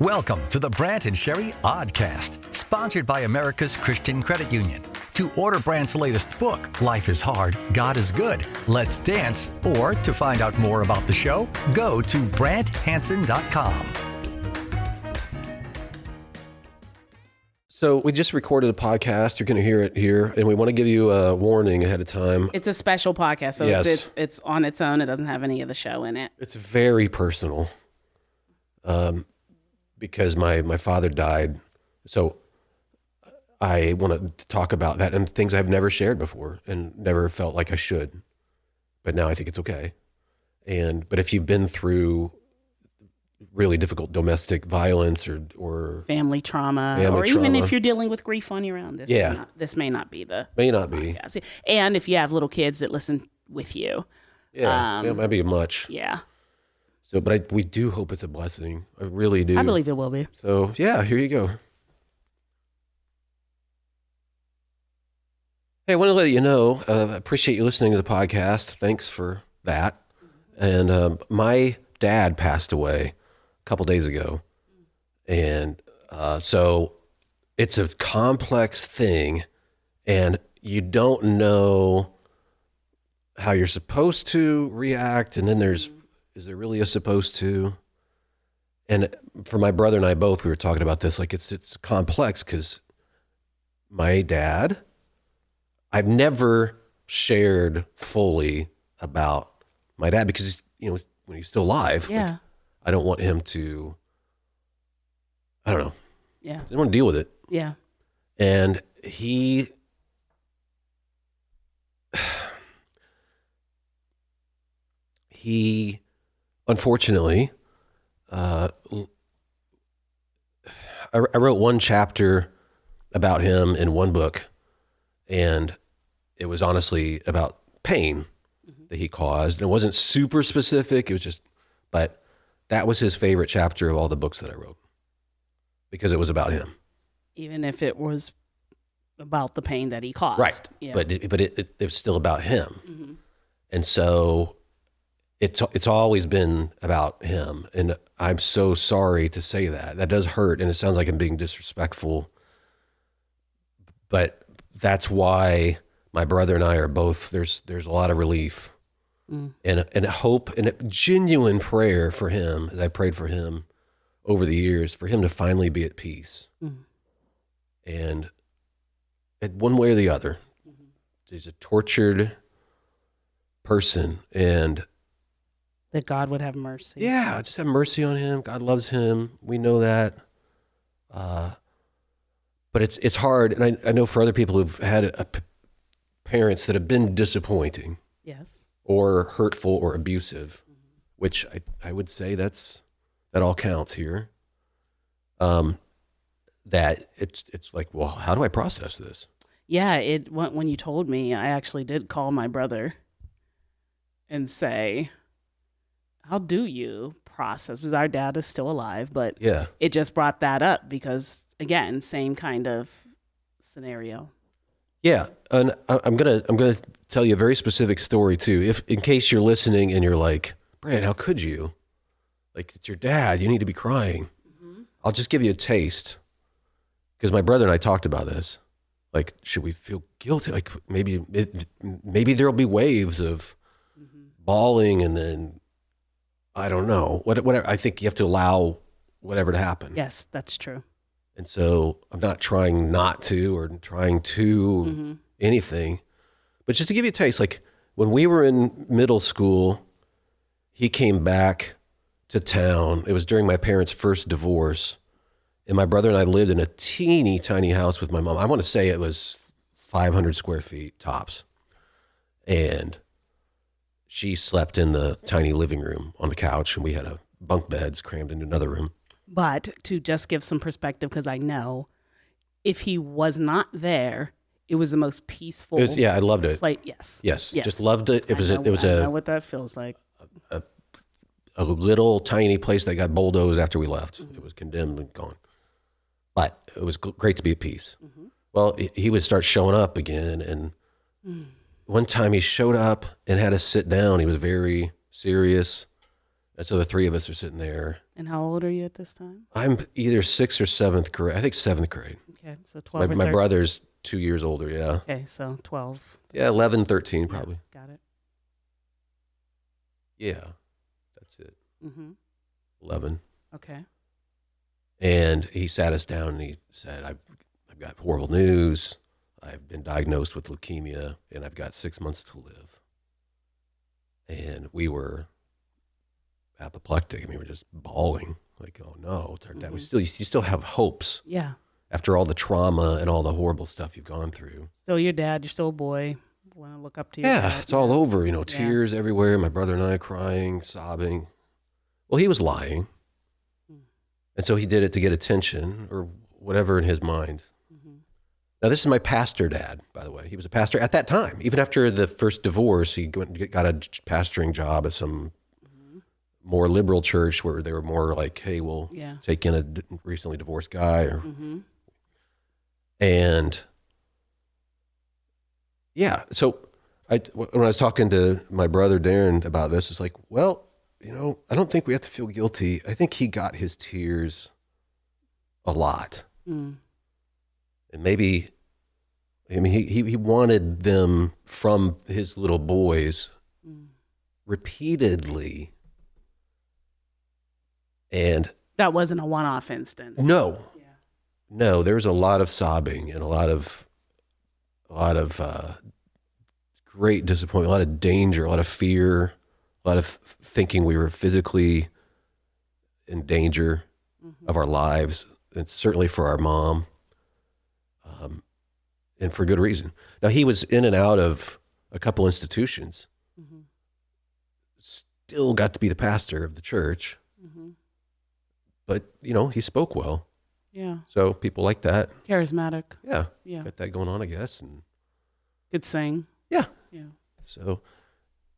Welcome to the Brant and Sherri Oddcast, sponsored by America's Christian Credit Union. To order Brant's latest book, Life is Hard, God is Good, Let's Dance, or to find out more about the show, go to BrantHansen.com. So we just recorded a podcast. You're going to hear it here, and we want to give you a warning ahead of time. It's a special podcast, so Yes. it's on its own. It doesn't have any of the show in it. It's very personal, because my father died. So I want to talk about that and things I've never shared before and never felt like I should. But now I think it's okay. But if you've been through really difficult domestic violence or Family trauma, Family even trauma. if you're dealing with grief on your own, this may not be the may not be. podcast. And if you have little kids that listen with you, It might be much. yeah, So, but we do hope it's a blessing. I really do. I believe it will be. So, yeah, here you go. Hey, I want to let you know, I appreciate you listening to the podcast. Thanks for that. And my dad passed away a couple days ago. And so it's a complex thing, and you don't know how you're supposed to react. And then is there really a supposed to? And for my brother and I both, we were talking about this, like it's complex because my dad, I've never shared fully about my dad because when he's still alive, Yeah, I don't want him to, I don't know. yeah, I don't want to deal with it. yeah. And he unfortunately, I wrote one chapter about him in one book, and it was honestly about pain that he caused. And it wasn't super specific. It was just, but that was his favorite chapter of all the books that I wrote because it was about him. Even if it was about the pain that he caused, Right. Yeah. But it was still about him. Mhm. And so it's always been about him. And I'm so sorry to say that. That does hurt. And it sounds like I'm being disrespectful. But that's why my brother and I are both, there's a lot of relief and a hope and a genuine prayer for him, as I prayed for him over the years, for him to finally be at peace. And one way or the other, he's a tortured person, and that God would have mercy. yeah, just have mercy on him. God loves him. We know that. But it's hard, and I know for other people who've had parents that have been disappointing Yes. or hurtful or abusive, which I would say that all counts here. That it's like, well, how do I process this? Yeah, when you told me, I actually did call my brother and say, how do you process? Because our dad is still alive, but Yeah. it just brought that up because, again, same kind of scenario. Yeah, and I'm gonna tell you a very specific story too. If in case you're listening and you're like, Brant, how could you? Like, it's your dad. You need to be crying. I'll just give you a taste, because my brother and I talked about this. Like, should we feel guilty? Like, maybe there'll be waves of bawling, and then I don't know. Whatever. I think you have to allow whatever to happen. Yes, that's true. And so I'm not trying not to or trying to anything, but just to give you a taste, like when we were in middle school, he came back to town. It was during my parents' first divorce, and my brother and I lived in a teeny tiny house with my mom. I want to say it was 500 square feet tops. And she slept in the tiny living room on the couch, and we had a bunk beds crammed into another room. But to just give some perspective, because I know if he was not there, it was the most peaceful. Yeah, I loved it. Yes. Yes, just loved it. It was I a know what that feels like. little tiny place that got bulldozed after we left. It was condemned and gone. But it was great to be at peace. Well, he would start showing up again, and one time he showed up and had us sit down. He was very serious, And so the three of us are sitting there. And how old are you at this time? I'm either 6th or 7th grade. I think 7th grade. Okay, so 12 or My 13. brother's 2 years older, yeah. Okay, so 12. Yeah, 11, 13 probably. Got it. Yeah, that's it. 11. Okay. And he sat us down and he said, I've got horrible news. I've been diagnosed with leukemia and I've got 6 months to live. And we were apoplectic. I mean, we were just bawling like, oh no, it's our dad. You still have hopes. Yeah. After all the trauma and all the horrible stuff you've gone through. Still your dad, you're still a boy. Want to look up to your dad. Yeah, it's all over, tears everywhere. My brother and I crying, sobbing. Well, he was lying. And so he did it to get attention or whatever in his mind. Now, this is my pastor dad, by the way. He was a pastor at that time. Even after the first divorce, he got a pastoring job at some more liberal church where they were more like, hey, we'll take in a recently divorced guy. And yeah, so when I was talking to my brother Darren about this, it's like, well, I don't think we have to feel guilty. I think he got his tears a lot. And maybe, I mean, he wanted them from his little boys repeatedly. And that wasn't a one-off instance. No, there was a lot of sobbing and a lot of great disappointment, a lot of danger, a lot of fear, a lot of thinking we were physically in danger of our lives, and certainly for our mom, and for good reason. Now, he was in and out of a couple institutions, still got to be the pastor of the church, but, he spoke well. Yeah. So people like that. Charismatic. Yeah. Yeah. Got that going on, I guess. And could sing. Yeah. Yeah. So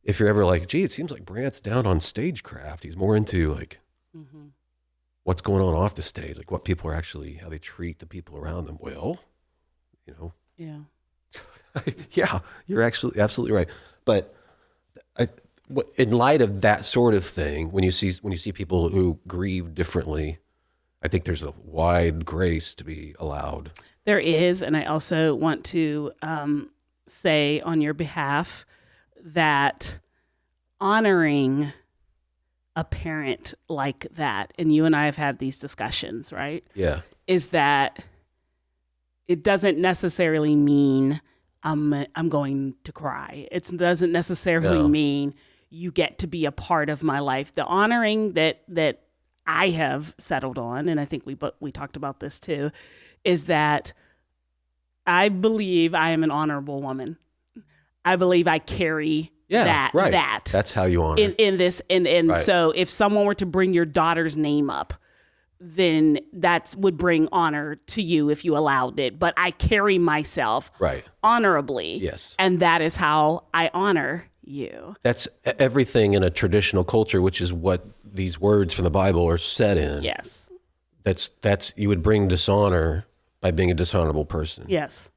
if you're ever like, gee, it seems like Brant's down on stagecraft. He's more into like what's going on off the stage, like what people are actually, how they treat the people around them. Well, Yeah. yeah, you're actually absolutely right. But in light of that sort of thing, when you see people who grieve differently, I think there's a wide grace to be allowed. There is, and I also want to say on your behalf that honoring a parent like that, and you and I have had these discussions, right? Yeah. Is that it doesn't necessarily mean I'm going to cry. It doesn't necessarily mean you get to be a part of my life. The honoring that I have settled on, and I think we talked about this too, is that I believe I am an honorable woman. I believe I carry that. That's how you honor in this. And so if someone were to bring your daughter's name up, then that would bring honor to you if you allowed it. But I carry myself honorably. Yes. And that is how I honor you. That's everything in a traditional culture, which is what these words from the Bible are set in. Yes. That's you would bring dishonor by being a dishonorable person. Yes.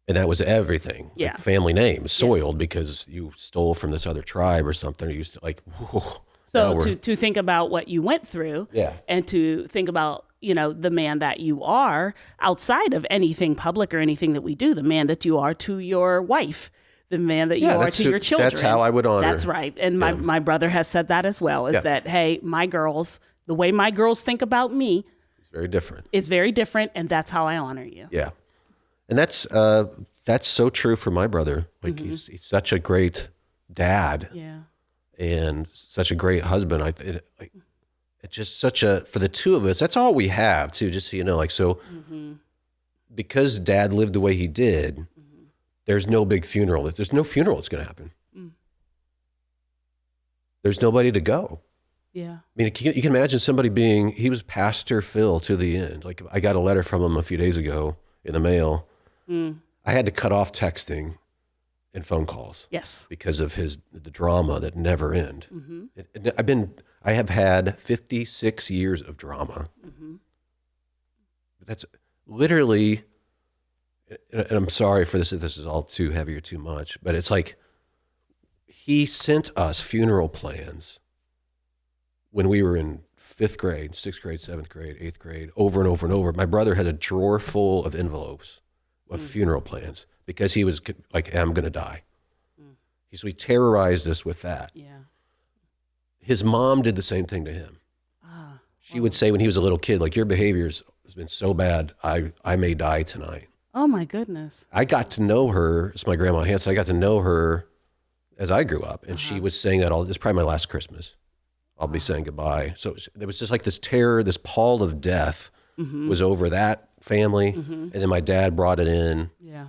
And that was everything. Yeah. Like family name soiled because you stole from this other tribe or something. Or you used to like, whoa. So to think about what you went through and to think about, the man that you are outside of anything public or anything that we do, the man that you are to your wife, the man that you are to your children. That's how I would honor. That's right. And my brother has said that as well, is that, hey, my girls, the way my girls think about me. It's very different. It's very different. And that's how I honor you. Yeah. And that's so true for my brother. Like he's such a great dad. Yeah. And such a great husband. It's just for the two of us, that's all we have too, just so you know, because dad lived the way he did, there's no big funeral. There's no funeral that's going to happen. There's nobody to go. Yeah. I mean, you can imagine somebody he was Pastor Phil to the end. Like I got a letter from him a few days ago in the mail. I had to cut off texting and phone calls. Yes. Because of the drama that never end. I have had 56 years of drama. That's literally, and I'm sorry for this if this is all too heavy or too much, but it's like he sent us funeral plans when we were in 5th grade, 6th grade, 7th grade, 8th grade, over and over and over. My brother had a drawer full of envelopes of funeral plans because he was like, I'm going to die. So he terrorized us with that. Yeah. His mom did the same thing to him. She would say when he was a little kid, like, your behavior has been so bad, I may die tonight. Oh, my goodness. I got to know her. It's my grandma Hansen. I got to know her as I grew up. And she was saying that this is probably my last Christmas. I'll be saying goodbye. So there was just like this terror, this pall of death was over that family. And then my dad brought it in. Yeah.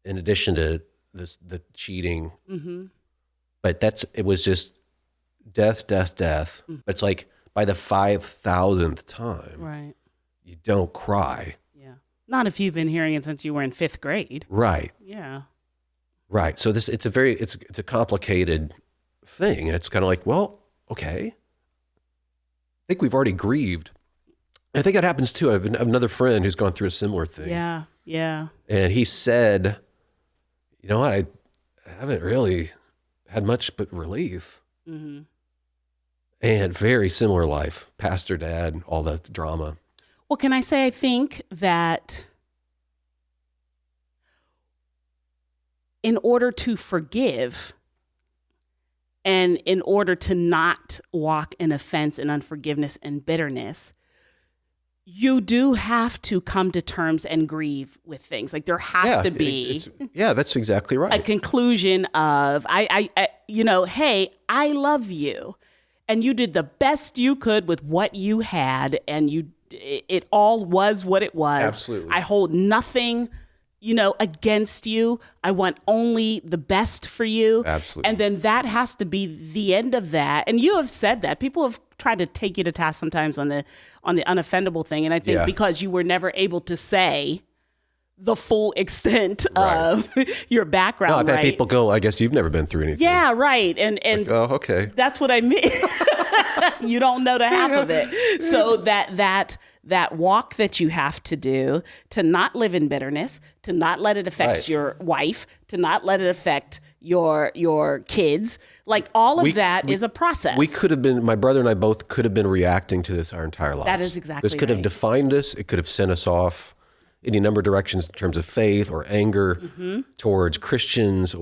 In addition to the cheating. But it was just death. But it's like by the 5,000th time, Right. you don't cry. Yeah. Not if you've been hearing it since you were in 5th grade. Right. Yeah. Right. So it's a complicated thing. And it's kind of like, well, okay. I think we've already grieved. I think that happens too. I have another friend who's gone through a similar thing. Yeah. Yeah. And he said, you know what? I haven't really had much but relief. And very similar life. Pastor, dad, all the drama. Well, can I say, I think that in order to forgive and in order to not walk in offense and unforgiveness and bitterness, you do have to come to terms and grieve with things. Like there has to be that's exactly right. a conclusion of, I hey, I love you. And you did the best you could with what you had, and it all was what it was. Absolutely. I hold nothing, against you. I want only the best for you. Absolutely. And then that has to be the end of that. And you have said that. People have tried to take you to task sometimes on the unoffendable thing. And I think because you were never able to say the full extent of your background. No, I've had people go, I guess you've never been through anything. Yeah, right. And like, oh, okay. That's what I mean. You don't know the half of it. So that walk that you have to do to not live in bitterness, to not let it affect your wife, to not let it affect your kids, like all of that is a process. We could have been, my brother and I both could have been reacting to this our entire lives. That is exactly This could have defined us. It could have sent us off any number of directions in terms of faith or anger towards Christians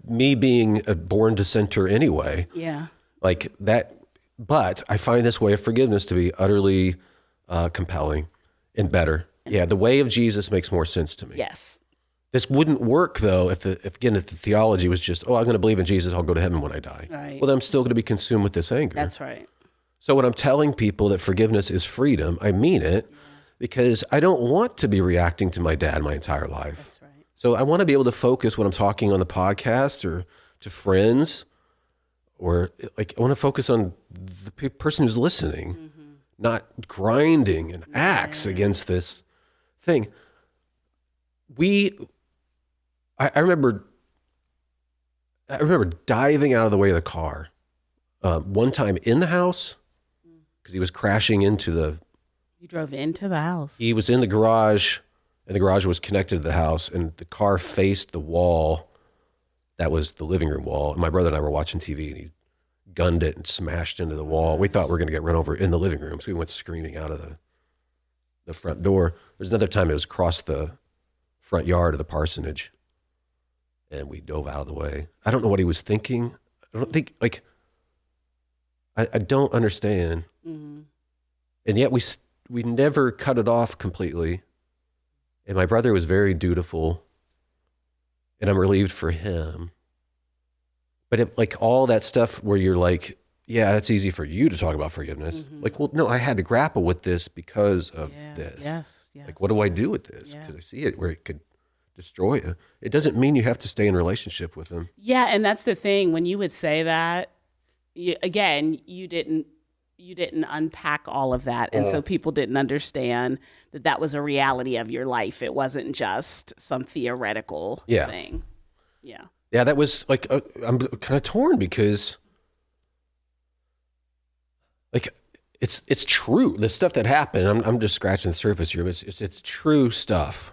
me being a born dissenter anyway. Yeah. Like that. But I find this way of forgiveness to be utterly compelling and better. Yeah, the way of Jesus makes more sense to me. Yes. This wouldn't work though if the theology was just, I'm going to believe in Jesus, I'll go to heaven when I die. Right. Well, then I'm still going to be consumed with this anger. That's right. So when I'm telling people that forgiveness is freedom, I mean it because I don't want to be reacting to my dad my entire life. That's right. So I want to be able to focus when I'm talking on the podcast or to friends, or like I want to focus on the person who's listening, not grinding an axe against this thing. I remember diving out of the way of the car one time in the house because he was crashing into You drove into the house. He was in the garage, and the garage was connected to the house, and the car faced the wall that was the living room wall. And my brother and I were watching TV, and he gunned it and smashed into the wall. We thought we were going to get run over in the living room, so we went screaming out of the front door. There's another time it was across the front yard of the parsonage, and we dove out of the way. I don't know what he was thinking. I don't think, I don't understand. And yet we never cut it off completely. And my brother was very dutiful, and I'm relieved for him. But all that stuff where you're like, yeah, it's easy for you to talk about forgiveness. Like, well, no, I had to grapple with this because of this. Yes. Like, what do I do with this? Because I see it where it could destroy you. It doesn't mean you have to stay in relationship with them. Yeah, and that's the thing. When you would say that, you didn't unpack all of that, and so people didn't understand that was a reality of your life. It wasn't just some theoretical thing. Yeah, that was like I'm kind of torn because it's true. The stuff that happened, I'm just scratching the surface here, but it's true stuff.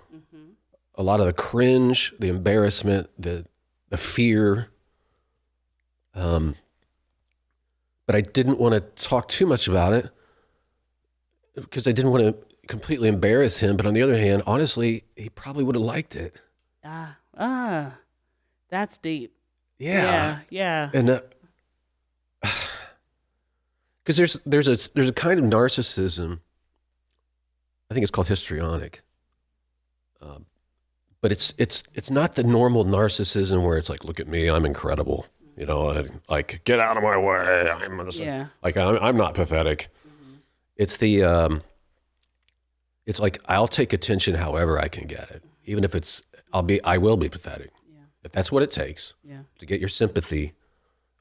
A lot of the cringe, the embarrassment, the fear. but I didn't want to talk too much about it because I didn't want to completely embarrass him. But on the other hand, honestly, he probably would have liked it. That's deep. Yeah. Yeah. And because there's a kind of narcissism. I think it's called histrionic. But it's not the normal narcissism where it's like, look at me, I'm incredible. You know, and like, get out of my way. I'm not pathetic. Mm-hmm. It's it's like, I'll take attention however I can get it. Even if I will be pathetic. Yeah. If that's what it takes to get your sympathy,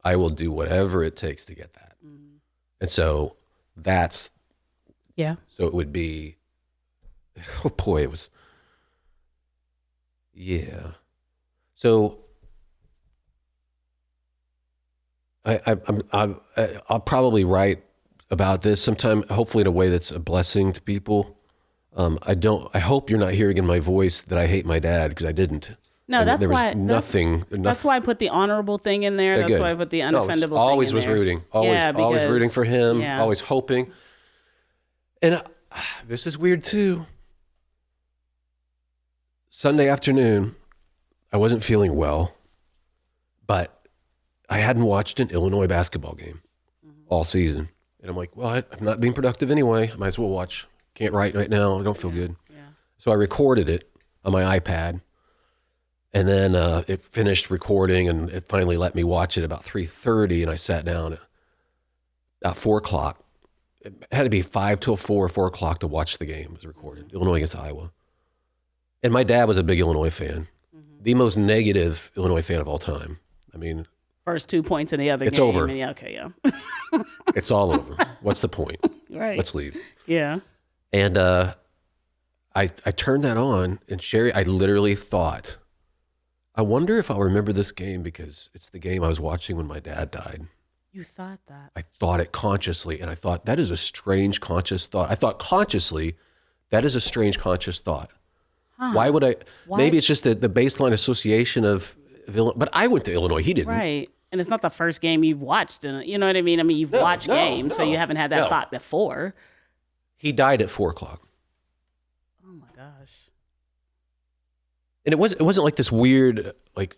I will do whatever it takes to get that. Mm-hmm. And so so it would be, oh boy, it was, yeah. So I'll probably write about this sometime, hopefully in a way that's a blessing to people. I hope you're not hearing in my voice that I hate my dad, because I didn't. No, that's why. That's why I put the honorable thing in there. That's why I put the unoffendable thing in there. Always was rooting. Always rooting for him. Yeah. Always hoping. And this is weird too. Sunday afternoon, I wasn't feeling well, but I hadn't watched an Illinois basketball game all season. And I'm like, well, I'm not being productive anyway. I might as well watch. Can't write right now. I don't feel good. Yeah. So I recorded it on my iPad. And then it finished recording, and it finally let me watch it about 3:30, and I sat down at 4 o'clock. It had to be 5 till 4 o'clock to watch the game. It was recorded, Illinois against Iowa. And my dad was a big Illinois fan, the most negative Illinois fan of all time. I mean, first 2 points in the other game. It's over. Yeah. It's all over. What's the point? Right. Let's leave. Yeah. And I turned that on, and Sherri, I literally thought, I wonder if I'll remember this game because it's the game I was watching when my dad died. You thought that? I thought it consciously, and I thought, that is a strange conscious thought. I thought consciously, that is a strange conscious thought. Huh. Why would I? Why? Maybe it's just the baseline association of Illinois. But I went to Illinois. He didn't. Right. And it's not the first game you've watched. You know what I mean? I mean, you've watched games, so you haven't had that thought before. He died at 4 o'clock. Oh, my gosh. And it wasn't like this weird, like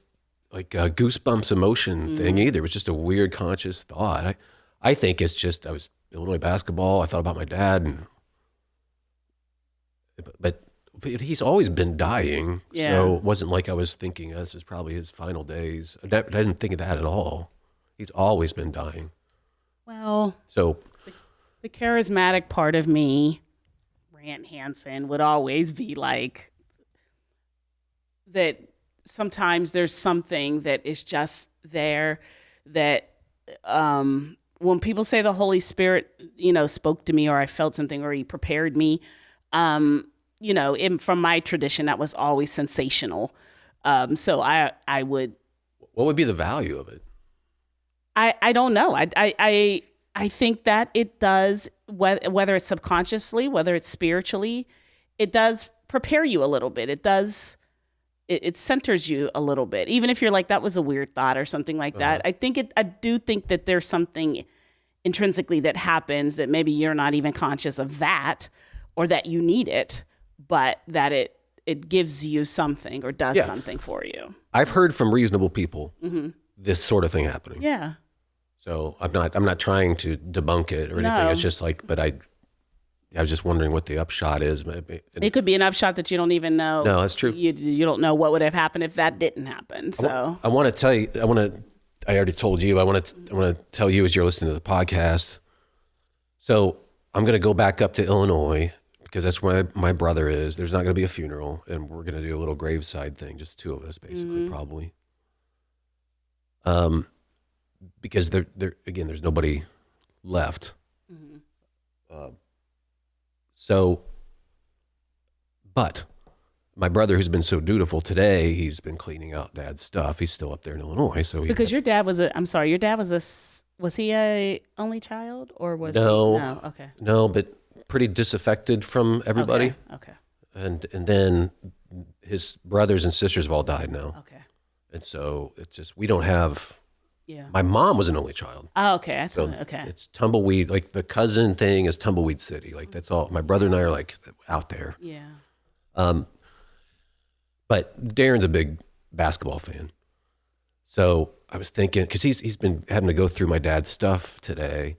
goosebumps emotion thing either. It was just a weird conscious thought. I think it's just, I was Illinois basketball. I thought about my dad, but he's always been dying. Yeah. So it wasn't like I was thinking, this is probably his final days. I didn't think of that at all. He's always been dying. Well, so the charismatic part of me, Brant Hansen, would always be like, that sometimes there's something that is just there that when people say the Holy Spirit, spoke to me, or I felt something, or he prepared me, from my tradition, that was always sensational. So I would. What would be the value of it? I don't know. I think that it does, whether it's subconsciously, whether it's spiritually, it does prepare you a little bit. It does. It centers you a little bit, even if you're like, that was a weird thought or something like that. I do think that there's something intrinsically that happens that maybe you're not even conscious of that, or that you need it, but that it gives you something or does something for you. I've heard from reasonable people this sort of thing happening. Yeah. So I'm not trying to debunk it or anything. No. It's just like, but I was just wondering what the upshot is. It could be an upshot that you don't even know. No, that's true. You don't know what would have happened if that didn't happen. So I want to tell you. I already told you. I want to tell you as you're listening to the podcast. So I'm going to go back up to Illinois because that's where my brother is. There's not going to be a funeral, and we're going to do a little graveside thing, just two of us, basically, probably. Because there's nobody left. But my brother, who's been so dutiful today, he's been cleaning out Dad's stuff. He's still up there in Illinois. So because your dad was was he a only child, or was no? He? No, okay. No, but pretty disaffected from everybody. Okay. And then his brothers and sisters have all died now. Okay. And so it's just, we don't have Yeah. My mom was an only child. Oh, okay. Okay. It's tumbleweed. Like the cousin thing is tumbleweed city. Like that's all. My brother and I are like out there. Yeah. But Darren's a big basketball fan. So I was thinking, because he's been having to go through my dad's stuff today.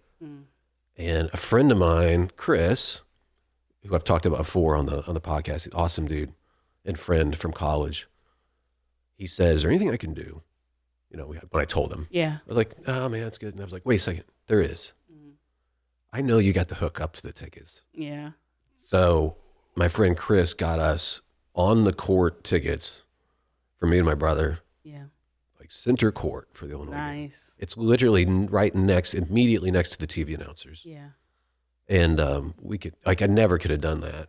And a friend of mine, Chris, who I've talked about before on the podcast, awesome dude and friend from college. He said, "Is there anything I can do?" You know, when I told him. Yeah. I was like, "Oh man, that's good." And I was like, "Wait a second, there is. I know you got the hook up to the tickets." Yeah. So my friend Chris got us on the court tickets for me and my brother. Yeah. Like center court for the Illinois game. Nice. It's literally immediately next to the TV announcers. Yeah. And we could, like, I never could have done that.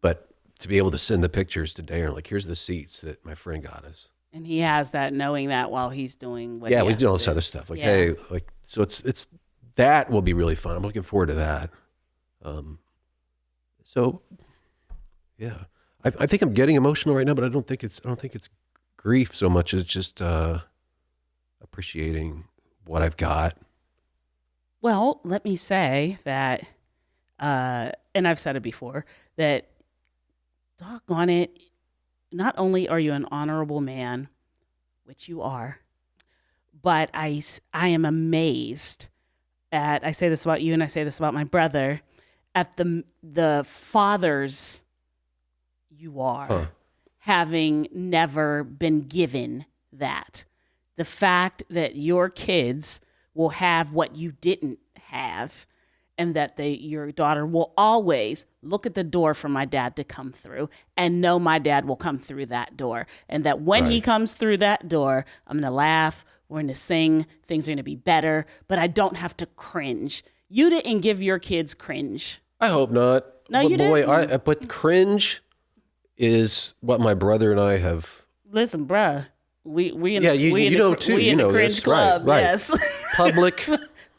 But to be able to send the pictures to Darren, like, here's the seats that my friend got us. And he has that, knowing that while he's doing what Yeah, he he's has doing all to this do. other stuff. Like, hey, like, so it's that will be really fun. I'm looking forward to that. So, yeah, I think I'm getting emotional right now, but I don't think it's grief so much as just appreciating what I've got. Well, let me say that, and I've said it before, that doggone it, not only are you an honorable man, which you are, but I am amazed at, I say this about you and I say this about my brother, at the fathers you are, having never been given that. The fact that your kids will have what you didn't have, and that your daughter will always look at the door for my dad to come through and know my dad will come through that door. And that when he comes through that door, I'm going to laugh, we're going to sing, things are going to be better, but I don't have to cringe. You didn't give your kids cringe. I hope not. No, but you boy, didn't. But cringe is what my brother and I have. Listen, bruh, we in Yeah, the, you we in know the, too. we You in know the cringe this, club. right? Yes.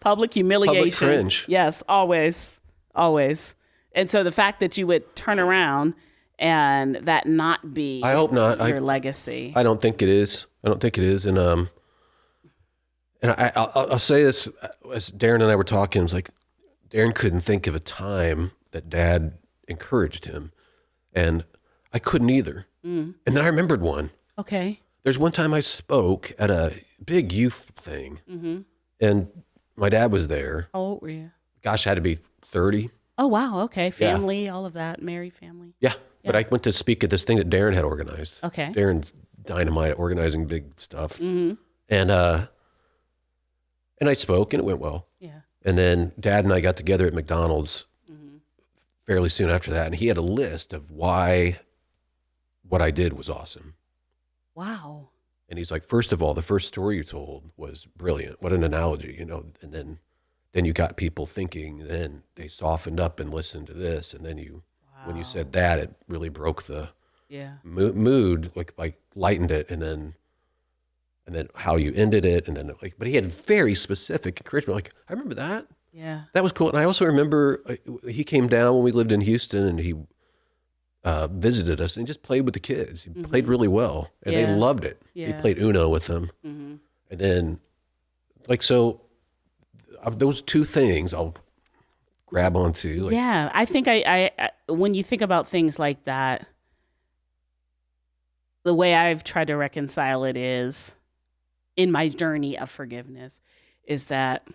Public humiliation. cringe. Yes, always. And so the fact that you would turn around and that not be I hope not. your legacy. I don't think it is. And I'll say this, as Darren and I were talking, it was like Darren couldn't think of a time that Dad encouraged him, and I couldn't either. And then I remembered one. Okay. There's one time I spoke at a big youth thing, and my dad was there. How old were you? Gosh, I had to be 30. Oh, wow. Okay. Family, all of that. Married family. Yeah. But I went to speak at this thing that Darren had organized. Okay. Darren's dynamite at organizing big stuff. And I spoke, and it went well. Yeah. And then Dad and I got together at McDonald's fairly soon after that, and he had a list of why what I did was awesome. Wow. And he's like, first of all, the first story you told was brilliant. What an analogy, you know. And then you got people thinking. Then they softened up and listened to this. And then when you said that, it really broke the mood, like lightened it. And then how you ended it. And then but he had very specific encouragement. Like, I remember that. Yeah. That was cool. And I also remember he came down when we lived in Houston, and he visited us and he just played with the kids. He played really well, and they loved it. Yeah. He played Uno with them. And then, those two things I'll grab onto. Yeah. I think I when you think about things like that, the way I've tried to reconcile it is, in my journey of forgiveness, is that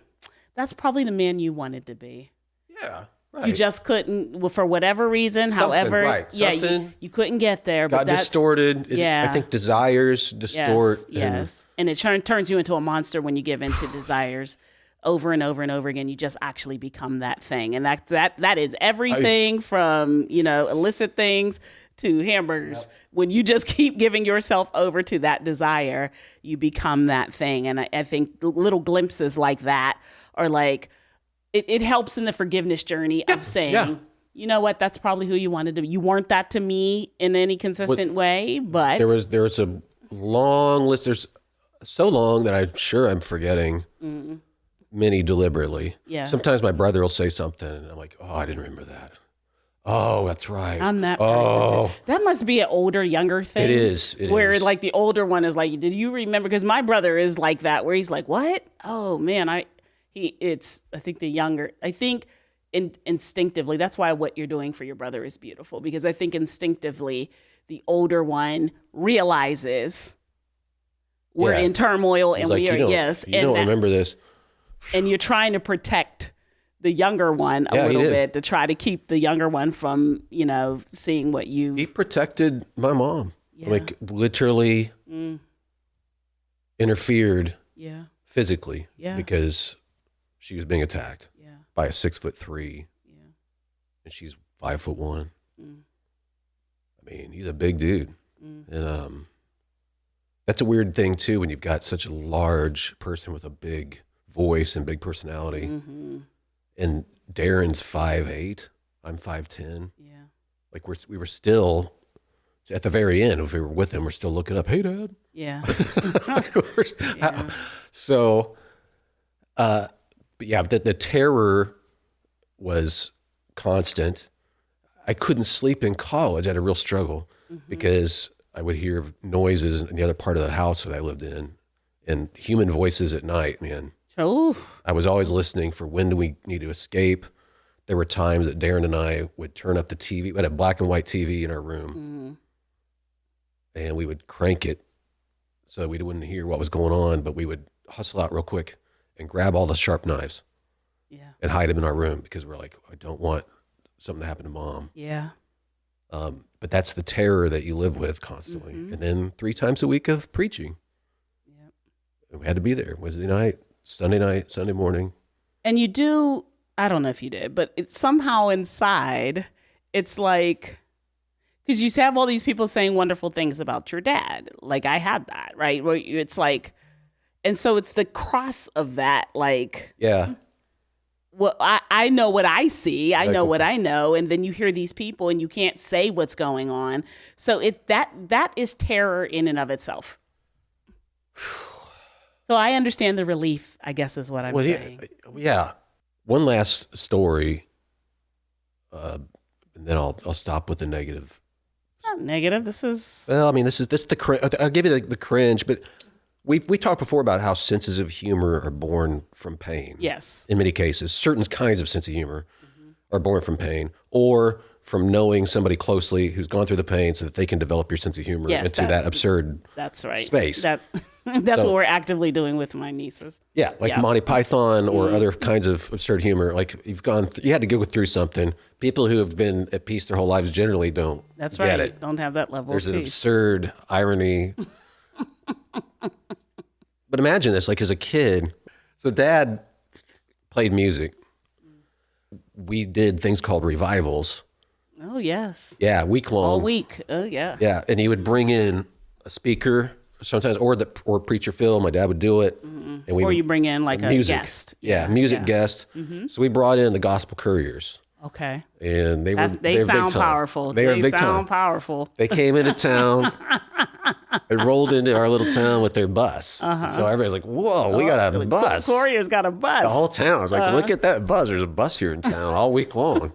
that's probably the man you wanted to be. Yeah. Right. You just couldn't, for whatever reason, however, you couldn't get there. Got But that's distorted. I think desires distort. Yes. And it turns you into a monster when you give into desires over and over and over again. You just actually become that thing. And that is everything from, illicit things to hamburgers. Yep. When you just keep giving yourself over to that desire, you become that thing. And I think little glimpses like that are like, it helps in the forgiveness journey of saying, you know what, that's probably who you wanted to be. You weren't that to me in any consistent way, but there was a long list. There's so long that I'm sure I'm forgetting many deliberately. Yeah. Sometimes my brother will say something and I'm like, oh, I didn't remember that. Oh, that's right. I'm that person too. That must be an older, younger thing. It is. Where like the older one is like, did you remember? Because my brother is like that, where he's like, what? Oh man, I think the younger, instinctively, that's why what you're doing for your brother is beautiful, because I think instinctively the older one realizes we're in turmoil and like, we are, you don't remember this. And you're trying to protect the younger one a little bit to try to keep the younger one from, seeing what you... He protected my mom. Yeah. Like literally interfered physically because she was being attacked by a 6'3", and she's 5'1". I mean, he's a big dude. And that's a weird thing too, when you've got such a large person with a big voice and big personality. And Darren's 5'8", I'm 5'10". Yeah. Like we were still at the very end. If we were with him, we're still looking up. Hey, Dad. Yeah. Of course. Yeah. So, but yeah, the terror was constant. I couldn't sleep in college. I had a real struggle because I would hear noises in the other part of the house that I lived in, and human voices at night, man. Oof. I was always listening for when do we need to escape. There were times that Darren and I would turn up the TV. We had a black and white TV in our room, and we would crank it so we wouldn't hear what was going on, but we would hustle out real quick and grab all the sharp knives and hide them in our room because we're like, I don't want something to happen to Mom. Yeah. But that's the terror that you live with constantly. And then 3 times a week of preaching. Yep. And we had to be there Wednesday night, Sunday morning. And you do, I don't know if you did, but it's somehow inside, it's like, because you have all these people saying wonderful things about your dad. Like I had that, right? Where it's like, and so it's the cross of that, like. Yeah. Well, I know what I see. I know what I know. And then you hear these people and you can't say what's going on. So that is terror in and of itself. So I understand the relief, I guess, is what I'm saying. Yeah. One last story, and then I'll stop with the negative. Not negative. This is. Well, I mean, this is the. I'll give you the cringe, but we talked before about how senses of humor are born from pain. Yes. In many cases, certain kinds of sense of humor are born from pain, or from knowing somebody closely who's gone through the pain, so that they can develop your sense of humor into that absurd. That's right. Space. That's what we're actively doing with my nieces. Yeah, like Monty Python or other kinds of absurd humor. Like you had to go through something. People who have been at peace their whole lives generally don't. That's get right. it. Don't have that level There's of an peace. absurd irony. But imagine this, like as a kid. So Dad played music. We did things called revivals. Oh, yes. Yeah, week long. All week. Oh, yeah. Yeah, and he would bring in a speaker sometimes, or preacher Phil. My dad would do it, and Or you bring in like a guest. Yeah, music guest. So we brought in the Gospel Couriers. Okay. And they sound powerful. They sound powerful. They came into town. They rolled into our little town with their bus. So everybody's like, "Whoa, we got a bus!" Courier's got a bus. The whole town. I was like, "Look at that bus! There's a bus here in town all week long."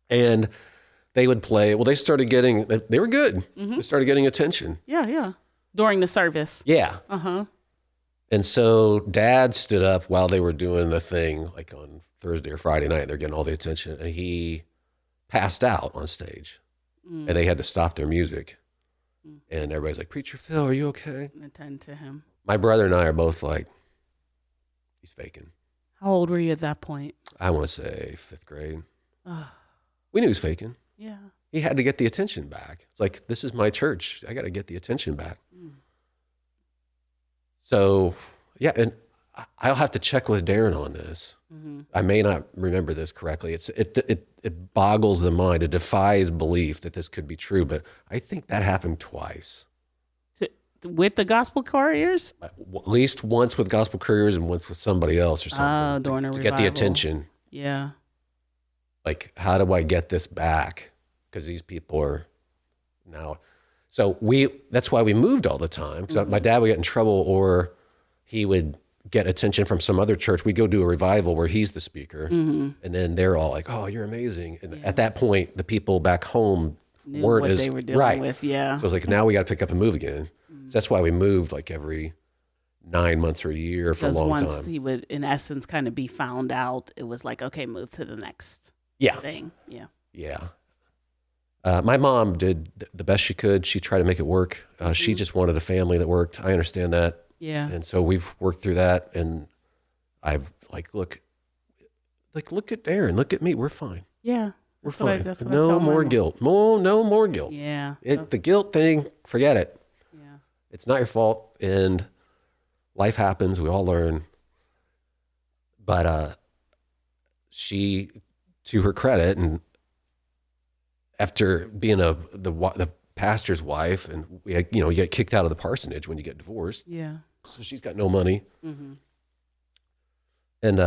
And they would play. Well, they started getting. They were good. They started getting attention. Yeah. During the service. Yeah. And so Dad stood up while they were doing the thing, like on Thursday or Friday night. They're getting all the attention, and he passed out on stage, and they had to stop their music. And everybody's like, "Preacher Phil, are you okay?" Attend to him. My brother and I are both like, "He's faking." How old were you at that point? I want to say 5th grade. We knew he was faking. Yeah. He had to get the attention back. It's like, this is my church. I got to get the attention back. So, yeah, and I'll have to check with Darren on this. I may not remember this correctly. It boggles the mind. It defies belief that this could be true, but I think that happened twice. With the Gospel Couriers? At least once with Gospel Couriers and once with somebody else or something. During a to get the revival. attention. Yeah. Like, how do I get this back? Because these people are now. So that's why we moved all the time. Because my dad would get in trouble, or he would get attention from some other church. We go do a revival where he's the speaker, and then they're all like, "Oh, you're amazing!" And at that point, the people back home weren't what as they were dealing with. Yeah. So it's like now we got to pick up and move again. So that's why we moved like every 9 months or a year for a long time. Once he would, in essence, kind of be found out, it was like, okay, move to the next thing. Yeah. Yeah. My mom did the best she could. She tried to make it work. She just wanted a family that worked. I understand that. Yeah. And so we've worked through that. And I've look at Aaron, look at me. We're fine. Yeah. We're fine. That's what No more guilt. No more guilt. Yeah. The guilt thing, forget it. Yeah. It's not your fault. And life happens. We all learn. But she, to her credit, and after being the pastor's wife, and we had, you get kicked out of the parsonage when you get divorced. Yeah. So she's got no money. And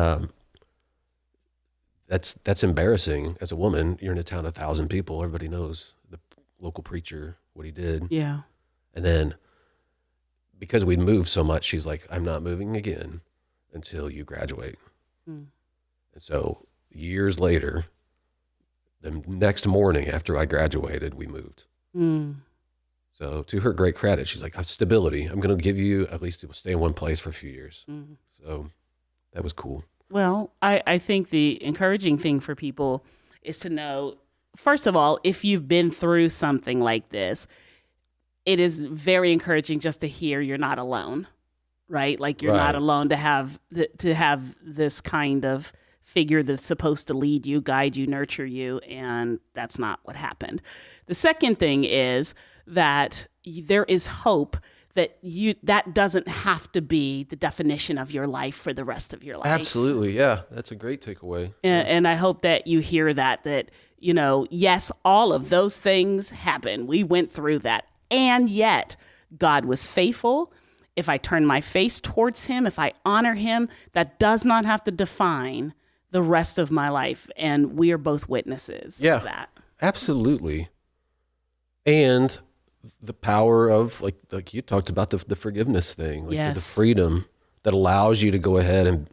that's embarrassing as a woman. You're in a town of 1,000 people. Everybody knows the local preacher, what he did. Yeah. And then because we moved so much, she's like, I'm not moving again until you graduate. And so years later, the next morning after I graduated, we moved. So to her great credit, she's like, stability. I'm going to give you, at least stay in one place for a few years. So that was cool. Well, I think the encouraging thing for people is to know, first of all, if you've been through something like this, it is very encouraging just to hear you're not alone, right? Like you're not alone to have this kind of figure that's supposed to lead you, guide you, nurture you, and that's not what happened. The second thing is that there is hope that doesn't have to be the definition of your life for the rest of your life. Absolutely, yeah. That's a great takeaway. And I hope that you hear that, yes, all of those things happen. We went through that. And yet, God was faithful. If I turn my face towards him, if I honor him, that does not have to define the rest of my life. And we are both witnesses of that. Absolutely. And the power of, like you talked about, the forgiveness thing, the freedom that allows you to go ahead and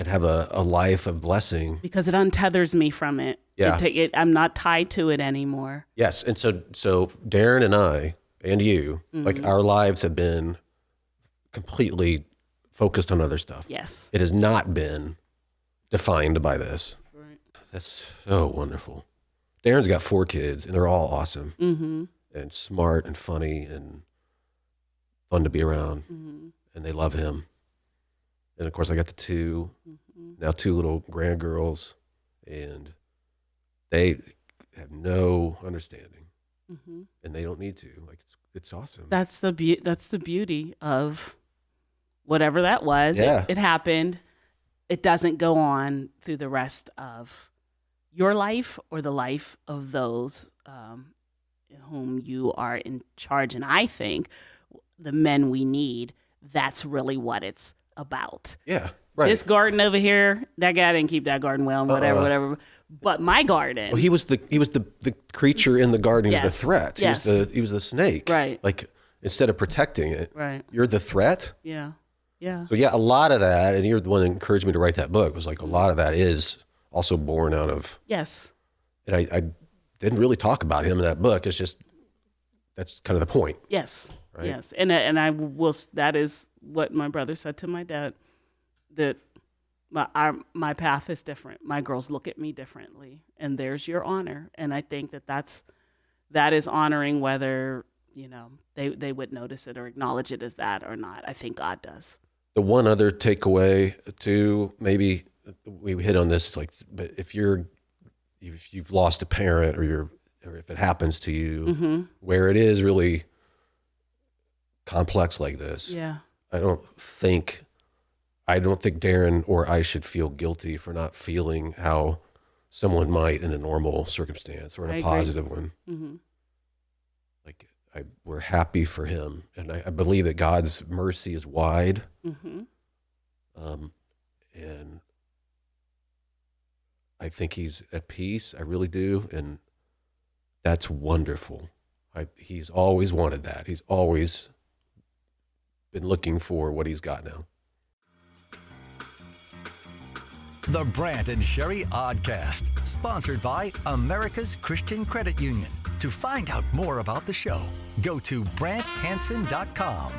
have a life of blessing. Because it untethers me from it. Yeah. I'm not tied to it anymore. Yes. And so Darren and I and you, our lives have been completely focused on other stuff. Yes. It has not been defined by this. Right. That's so wonderful. Darren's got 4 kids, and they're all awesome and smart and funny and fun to be around, and they love him. And of course, I got the 2 little grandgirls, and they have no understanding, and they don't need to. It's awesome. That's the beauty of whatever that was. Yeah. It happened. It doesn't go on through the rest of your life or the life of those whom you are in charge. And I think the men we need, that's really what it's about. Yeah, right. This garden over here, that guy didn't keep that garden well, and whatever. But my garden. Well, he was the creature in the garden. He was the threat. Yes. He was the snake. Right. Like, instead of protecting it, right. You're the threat. Yeah. Yeah. So a lot of that, and you're the one that encouraged me to write that book, was a lot of that is also born out of. Yes. And I didn't really talk about him in that book. It's just, that's kind of the point. Yes. Right? Yes. And I will, that is what my brother said to my dad, that my path is different. My girls look at me differently, and there's your honor. And I think that is honoring, whether, they would notice it or acknowledge it as that or not. I think God does. The one other takeaway too, maybe we hit on this, but if you've lost a parent, or if it happens to you, where it is really complex like this, I don't think Darren or I should feel guilty for not feeling how someone might in a normal circumstance or in a positive one. We're happy for him, and I believe that God's mercy is wide, and I think he's at peace. I really do, and that's wonderful. He's always wanted that. He's always been looking for what he's got now. The Brant and Sherri Oddcast, sponsored by America's Christian Credit Union. To find out more about the show, go to BrantHansen.com.